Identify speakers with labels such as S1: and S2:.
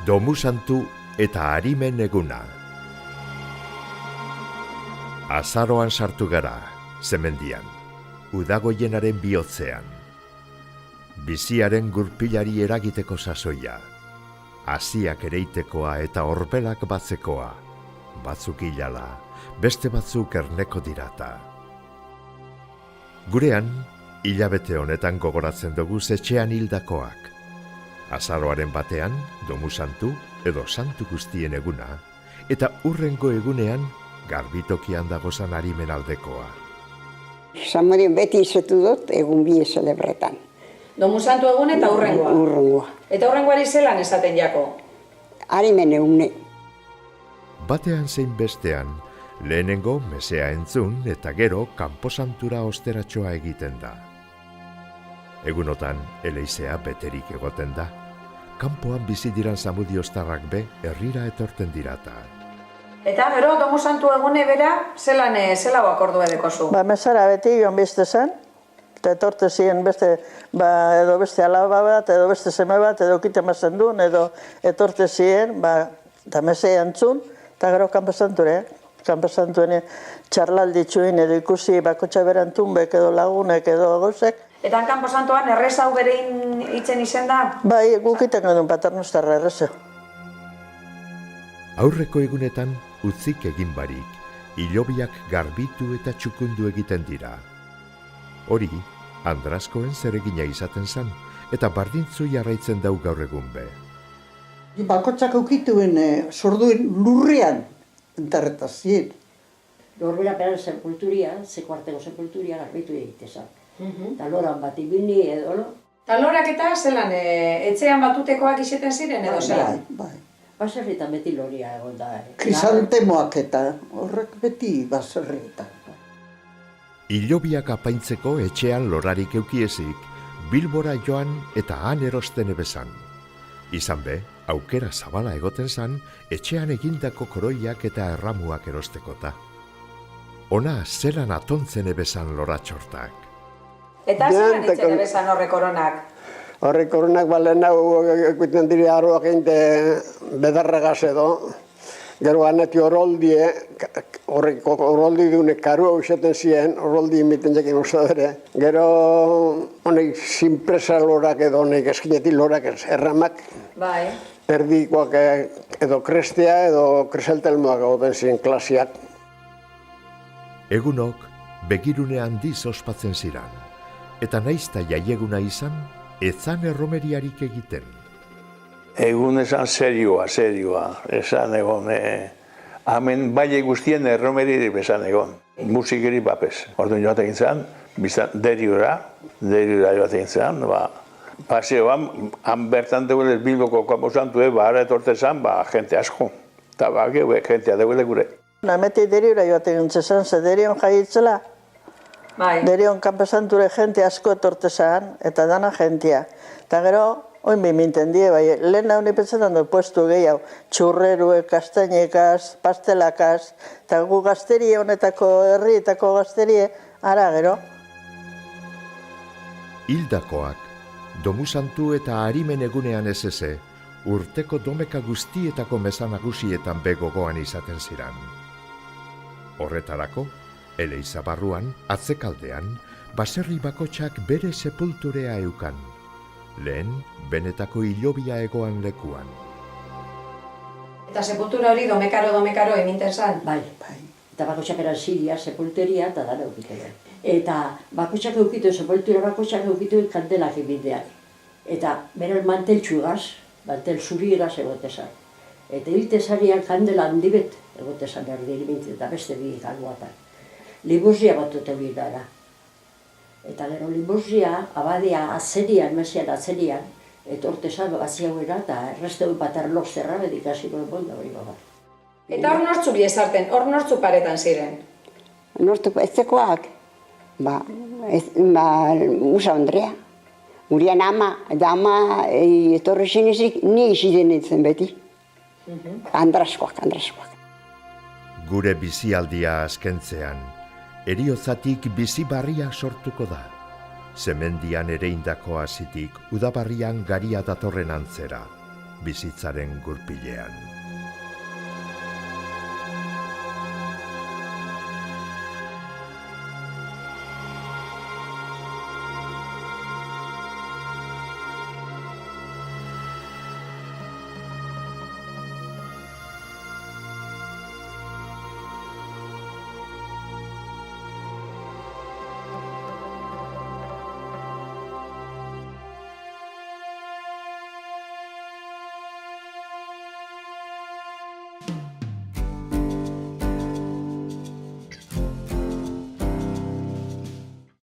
S1: Domusantu eta Arimen eguna. Azaroan sartu gara, Zemendian, udagoienaren bihotzean. Biziaren gurpilari eragiteko sasoia, hasiak ereitekoa eta orbelak batzekoa, batzuk hilala, beste batzuk erneko dirata. Gurean, hilabete honetan gogoratzen dugu etxean hildakoak. Azaroaren batean, Domusantu edo santu guztien eguna, eta hurrengo egunean, garbitokian dagozan Arimen aldekoa.
S2: Samudien beti izetu dut egun bi celebretan.
S3: Domusantu egun eta hurrengoa?
S2: Hurrengoa.
S3: Eta hurrengoari zelan esaten jako?
S2: Arimen egune.
S1: Batean zein bestean, lehenengo mesea entzun eta gero kanposantura osteratxoa egiten da. Egunotan, eleizea beterik egoten da. Kanpoan bizi diran zamudioztarrak be, herrira etorten dirata.
S3: Eta gero, Domusantu egune bera, zela akordua dekozu?
S4: Mesara beti joan beste zen, eta etorte ziren beste, edo beste alaba bat, edo beste seme bat, edo kite mazen duen, edo etorte ziren, eta mesea entzun, eta gero kanpesantuen txarlaldi txuin, edo ikusi bakotxa berantunbek, edo lagunek, edo gozek.
S3: Eta kanposantuan erreza hau berein itzen izen da?
S4: Bai, gukiten gedun paternustarra erreza.
S1: Aurreko egunetan, utzik egin barik, hilobiak garbitu eta txukundu egiten dira. Hori, Andraskoen zeregina izaten zan, eta bardintzu jarraitzen dau gaur egun be.
S5: Bakotxak aukituen sorduen lurrean enterretazien.
S6: Norbera peran sepulturia, zekuarteko sepulturia garbitu egitezak. Taloran bat ibili edo lo.
S3: Talorak eta zelan, etxean batutekoak iseten ziren edo zelan?
S5: Bai.
S6: Baserritan beti loria egon da.
S5: Krisantemoak eta horrek beti baserrietan.
S1: Hilobiak apaintzeko etxean lorarik eukiezik, Bilbora joan eta han erosten ebezan. Izan be, aukera zabala egoten zan, etxean egindako koroiak eta erramuak erostekota. Ona zelan atontzen ebezan loratxortak.
S3: Eta zelan itzen ebezan horre koronak?
S7: Horre koronak balen hau ekuiten diri arroak einte bedarregaz edo. Gero aneti horoldie, horreko horoldi dune karua useten ziren, horoldi imiten jakin uste dure. Gero honek sinpresa lorak edo honek eskinetik lorak erramak.
S3: Bai.
S7: Erdikoak edo krestea edo kreseltelmoak egoten ziren klasiak.
S1: Egunok begirune handiz ospatzen ziran, eta naizta jaieguna izan, etzan erromeriarik egiten.
S8: Egun esan serioa, esan egon, hemen baile guztien erromeririk esan egon, musikeri bapes. Orduan joaten gintzen, deriora joaten gintzen, paseoan, han bertan deuele Bilboko kanposantu, ara etorte zan, jente asko, eta jentea deuele gure.
S4: Nameti deriora joaten gintzen, ze derion jaitzela, derion kanposanture jente asko etorte zan, eta dana jentea. Eta gero, oin biminten die, lehen hau nipetzetan du puestu gehiago, txurreruek, kastainekaz, pastelakaz, eta gu gazterie honetako herrietako gazterie, ara gero.
S1: Hildakoak, Domusantu eta Arimen egunean ez urteko domeka guztietako meza nagusietan begogoan izaten ziran. Horretarako, Eleiza barruan, atzekaldean, baserri bakotxak bere sepulturea eukan. Lehen, benetako hilobia egoan lekuan.
S3: Eta sepultura hori domekaro eminten zan?
S6: Bai. Eta bakotxak eran ziria, sepulteria eta dara eukitean. Eta bakotxak eukitu, sepultura bakotxak eukitu kandelak emindean. Eta beran mantel txugaz, mantel zurieraz egotezan. Eta hiltezarian kandela handibet egotezan erdi emintzen eta beste bi galguatan. Limuzia bat dute bidara. Eta gero limuzia, abadia azerian, mesian azerian, etortezan baziauera eta erresteu bat erloz zerra bedikasi bonda hori baba.
S3: Eta hor nortzu biezarten, hor nortzu paretan ziren?
S2: Nortu etzekoak, Musa Andrea. Urian ama, eta ama etorri zinezik ni iziden etzen beti. Andraskoak.
S1: Gure bizialdia azkentzean, eriotzatik bizi barria sortuko da. Zemendian ereindako hazitik, udabarrian garia datorren antzera. bizitzaren gurpilean.